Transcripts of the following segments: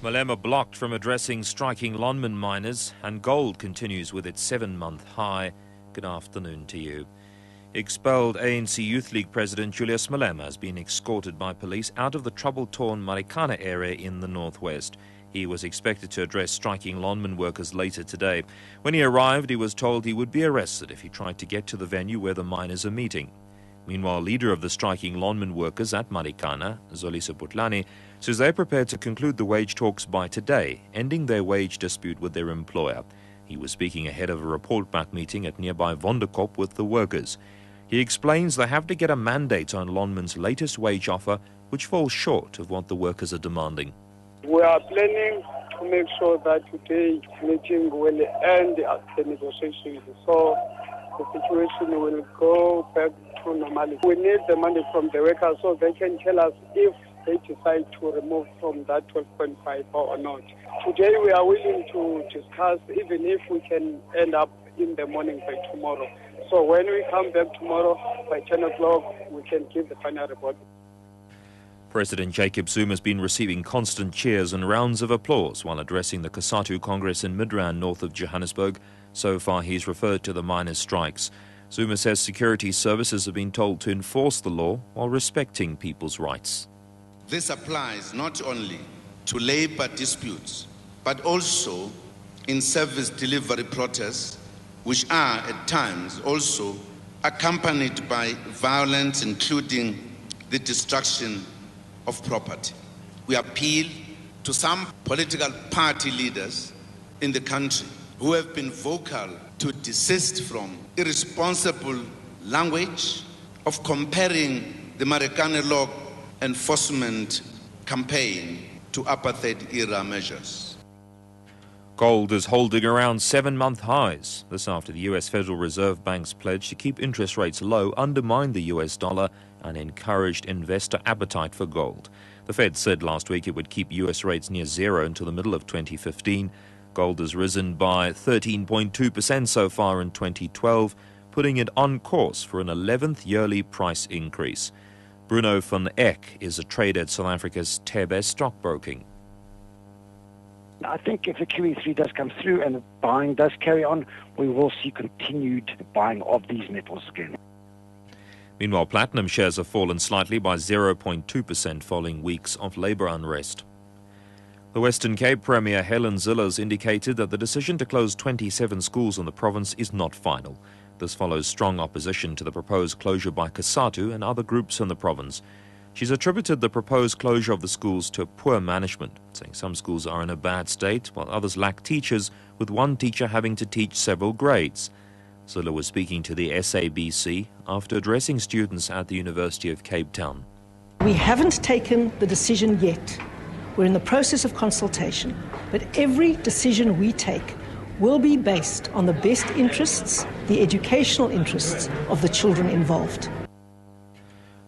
Malema blocked from addressing striking Lonmin miners, and gold continues with its 7-month high. Good afternoon to you. Expelled ANC Youth League President Julius Malema has been escorted by police out of the trouble-torn Marikana area in the northwest. He was expected to address striking Lonmin workers later today. When he arrived, he was told he would be arrested if he tried to get to the venue where the miners are meeting. Meanwhile, leader of the striking Lonmin workers at Marikana, Julius Malema, says they're prepared to conclude the wage talks by today, ending their wage dispute with their employer. He was speaking ahead of a report-back meeting at nearby Wonderkop with the workers. He explains they have to get a mandate on Lonmin's latest wage offer, which falls short of what the workers are demanding. We are planning to make sure that today's meeting will end the negotiations, so the situation will go back to normality. We need the money from the workers so they can tell us if they decide to remove from that 12.5 or not. Today we are willing to discuss, even if we can end up in the morning by tomorrow. So when we come back tomorrow by 10 o'clock, we can give the final report. President Jacob Zuma has been receiving constant cheers and rounds of applause while addressing the COSATU Congress in Midrand, north of Johannesburg. So far, he's referred to the miners' strikes. Zuma says security services have been told to enforce the law while respecting people's rights. This applies not only to labor disputes, but also in service delivery protests, which are at times also accompanied by violence, including the destruction of property. We appeal to some political party leaders in the country who have been vocal to desist from irresponsible language of comparing the Marikana law enforcement campaign to apartheid-era measures. Gold is holding around 7-month highs. This after the U.S. Federal Reserve Bank's pledge to keep interest rates low undermined the U.S. dollar and encouraged investor appetite for gold. The Fed said last week it would keep U.S. rates near zero until the middle of 2015. Gold has risen by 13.2% so far in 2012, putting it on course for an 11th yearly price increase. Bruno van Eck is a trader at South Africa's Tebe Stockbroking. I think if the QE3 does come through and the buying does carry on, we will see continued buying of these metals again. Meanwhile, platinum shares have fallen slightly by 0.2% following weeks of labour unrest. The Western Cape Premier Helen Zille has indicated that the decision to close 27 schools in the province is not final. This follows strong opposition to the proposed closure by COSATU and other groups in the province. She's attributed the proposed closure of the schools to poor management, saying some schools are in a bad state while others lack teachers, with one teacher having to teach several grades. Zille was speaking to the SABC after addressing students at the University of Cape Town. We haven't taken the decision yet. We're in the process of consultation, but every decision we take will be based on the best interests, the educational interests of the children involved.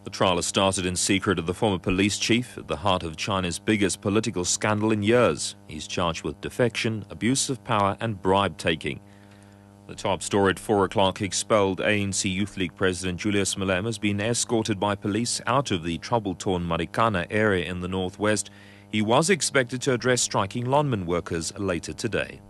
The trial has started in secret of the former police chief at the heart of China's biggest political scandal in years. He's charged with defection, abuse of power and bribe-taking. The top story at 4 o'clock, expelled ANC Youth League President Julius Malema has been escorted by police out of the trouble-torn Marikana area in the northwest. He was expected to address striking Lonmin workers later today.